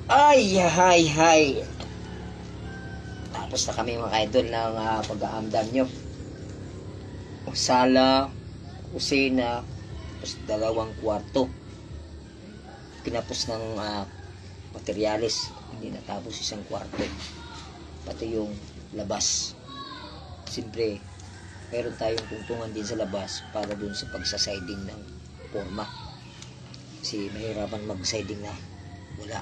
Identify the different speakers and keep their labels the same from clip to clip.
Speaker 1: Ay, hay, hay. Tapos na kami mga idol ng pag-aamdan nyo. Sala, kusina, tapos 2 kwarto. Pinapos ng materyales. Hindi natapos 1 kwarto. Pati yung labas. Siyempre, meron tayong tungtungan din sa labas para dun sa pagsasiding ng forma. Kasi mahirapan mag-siding na wala.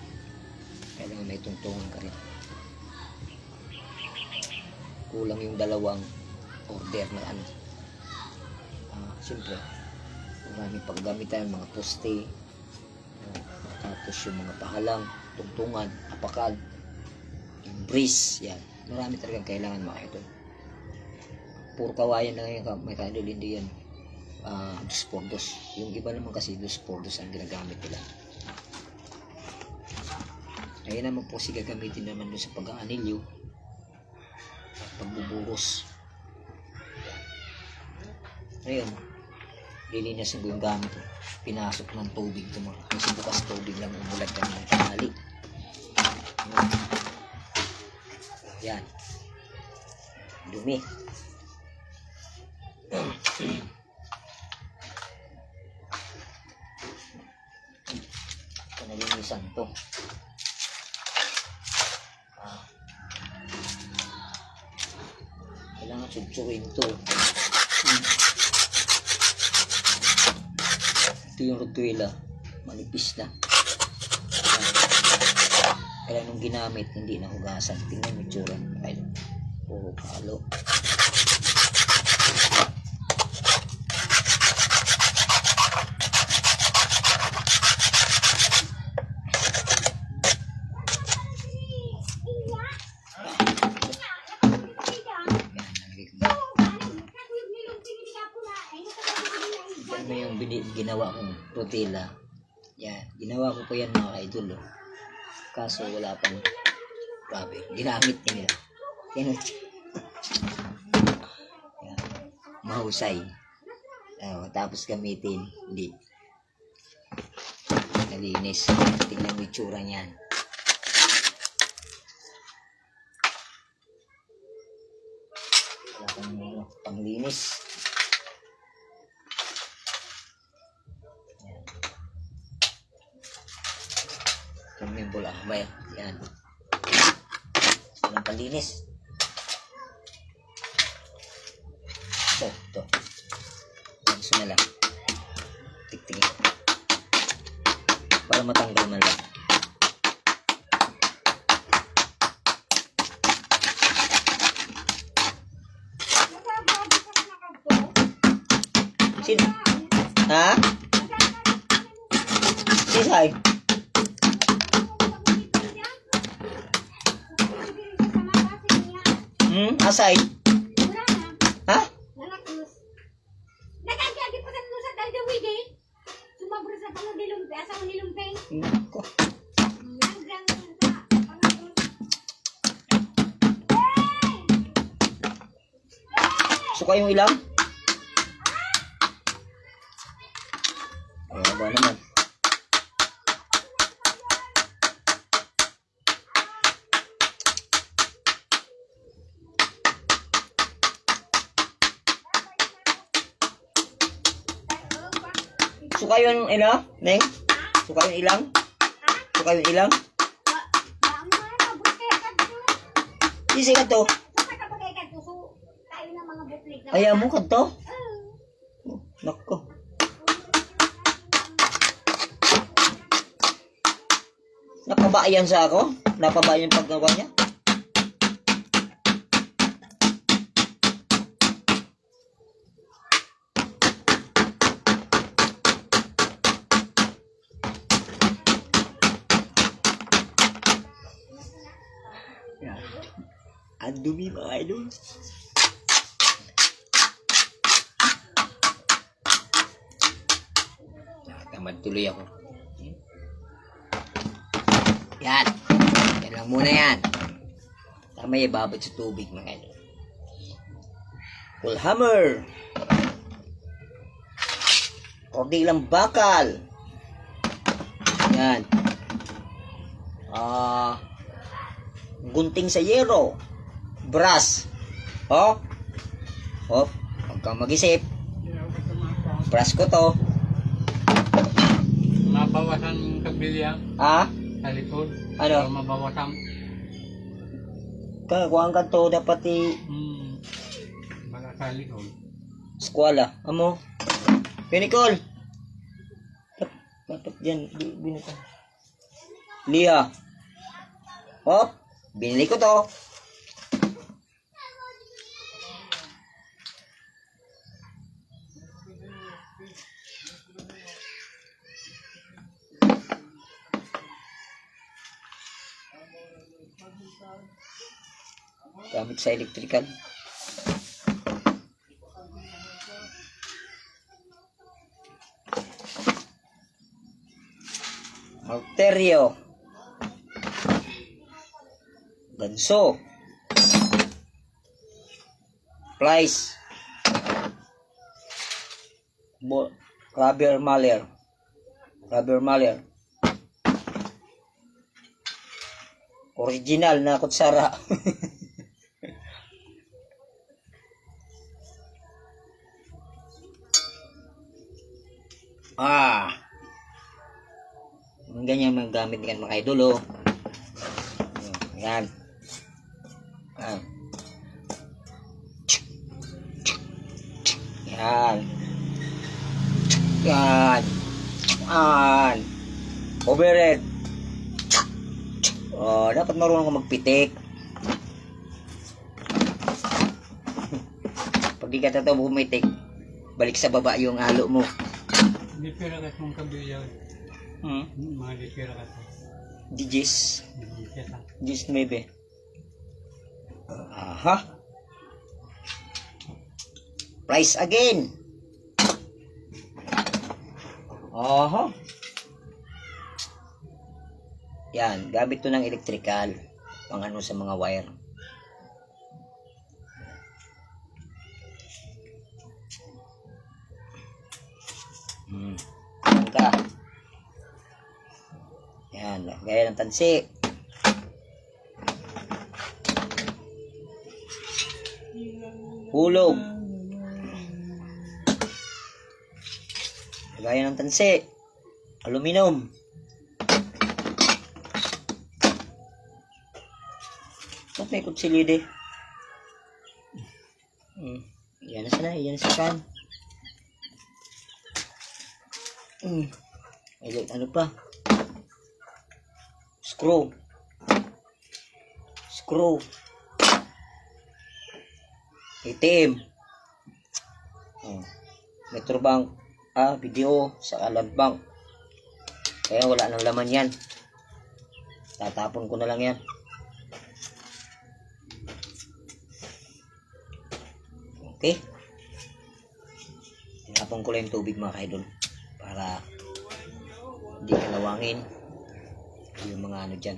Speaker 1: Kailangan may tungtungan ka rin. Kulang yung 2 order na ano. Siyempre, maraming paggamitan, mga poste, tapos yung mga pahalang, tungtungan, apakal, yung brace, yan. Marami talagang kailangan mga ito. Puro kawayan na ngayon, may kaidol, hindi yan 2x2. Yung iba naman kasi 2x2 ang ginagamit nila. Ayun naman po si gagamitin naman doon sa pag-aanilyo at pagbubuhos. Ayun, lilinasin ko yung gamit. Pinasok ng tubig ito mga. Kasi bukas tubig lang umulat kami ng tanghali. Yan. Dumi. Nalinisan to. Kailangan tsutsurin to. Ito yung rotuela. Manipis na. Kaya nung ginamit, hindi na hugasan. Tingnan mo tsura. Puro palo. Yan yung ginawa kong rotela. Yan. Ginawa ko po yan mga idol. Kaso wala pang grabe. Ginamit nila. Yan. Mahusay. Tapos gamitin. Hindi. Nalinis. Tingnan mo yung tsura niyan. Wala pang panglinis. Kami bola ba yan? Walang palinis. Ito. Gusto na lang. Tiktingin. Para matanggal man lang. Sino? Ha? Sisay? Asay? Ha?
Speaker 2: Nalakus. Nagagadi pa sa lusa dahil dawid eh. Sumabra sa pala nilumpe. Asawa nilumpe.
Speaker 1: Nako. Suka yung ilang? Ayan ba naman? Suka yung ilang? Neng? Suka yung ilang? Suka yung ilang? Isi ka to? Ayaw mo ka to? Nako. Napabayan sa ako? Napabayan yung paggawa niya? Ang dumi mga idol. Tamad tuloy ako. Yan. Yan lang muna yan. Tama yung babad sa tubig mga idol. Full hammer. Kordilang bakal. Yan. gunting sa yero, brass. Oh, huwag kang mag-isip. Brass ko to.
Speaker 3: Mabawasan yung kabilya
Speaker 1: Ha?
Speaker 3: sa likod.
Speaker 1: Ano?
Speaker 3: Para mabawasan.
Speaker 1: Kuhaan ka to, dapat
Speaker 3: Baka sa likod.
Speaker 1: eskwela. Amo. Pinicol. Dapat dyan. Binito. Liha. Hop. Binili ko to. Gamit sa electrical. Marterio. Ganso. Plies. Rubber mallet. Rubber mallet. Original na kutsara. Ganyan magamit yan mga idol. Yan. Yan. Yan. Yan. Overhead. Dapat marunong ka magpitik. Pag di ka tataw bumitik, balik sa baba yung halo mo.
Speaker 3: Hindi pera ka itong kabilya. Mga di pera ka ito.
Speaker 1: Digis.
Speaker 3: Hindi pera.
Speaker 1: Digis 9. Aha. Price again. Aha. Yan, gamit to ng electrical. Pang ano sa mga wire. Yan ka. Yan, gaya ng tansi. Hulog. Gaya ng tansi. Aluminum. Ba't may kutsilide? Yan na sana, yan sa kan. Ano pa? Screw. Screw. ATM. Metrobank. Video sa land bank. Kaya wala nang laman yan. Tatapon ko na lang yan. Okay. Tinapon ko lang yung tubig mga kaidol para hindi kalawangin yung mga ano dyan.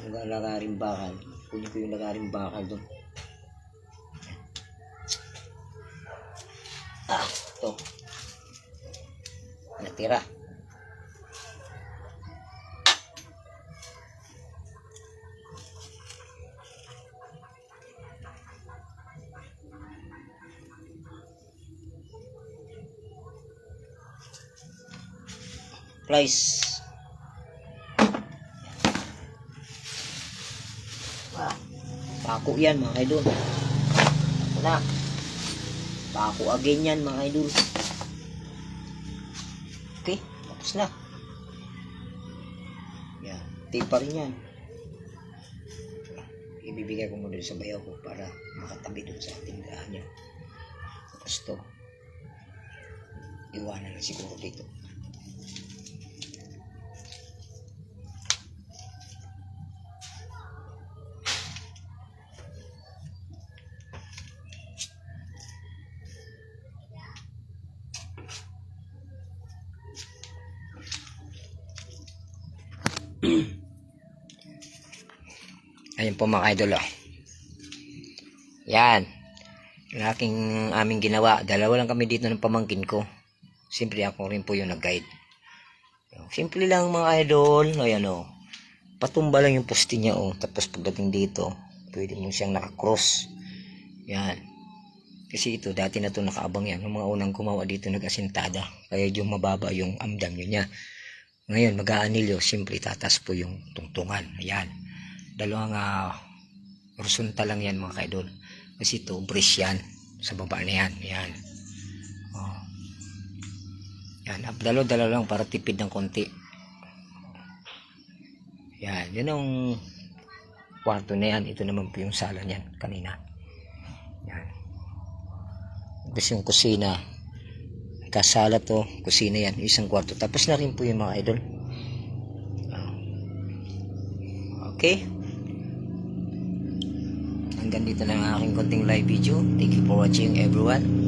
Speaker 1: Yung lagaring bakal. Kunin ko yung lagaring bakal doon. Ito. Natira. Price. Pako yan mga idol. Na. Pako again yan mga idol. Okay, tapos na. Yan, tipa rin yan. Ibibigay ko muna sa bayaw ko para makatabi doon sa ating daan niya. Tapos to, iwanan na siguro dito. Ayun po mga idol. Yan. Yung aming ginawa. Dalawa lang kami dito ng pamangkin ko. Siyempre ako rin po yung nag-guide. Simple lang mga idol. Ayan o. patumba lang yung poste niya, oh. Tapos pagdating dito, pwede mo siyang nakakross. Yan. Kasi ito, dati na ito nakaabang yan. Yung mga unang gumawa dito nag-asintada. Kaya yung mababa yung amdam yun niya. Ngayon, mag-aanilyo, simple tatas po yung tungtungan. Ayan. Dalawang horizontal lang yan mga kaidol. Kasi ito, brace yan. Sa baba na yan. Ayan. Oh. Yan. Dalaw-dalaw lang para tipid ng konti. Yan. Yan ang kwarto na yan. Ito naman po yung sala niyan kanina. Yan. Tapos yung kusina. Kasala to, kusina yan, isang kwarto. Tapos na rin po yung mga idol. Okay. Hanggang dito na ang aking konting live video. Thank you for watching everyone.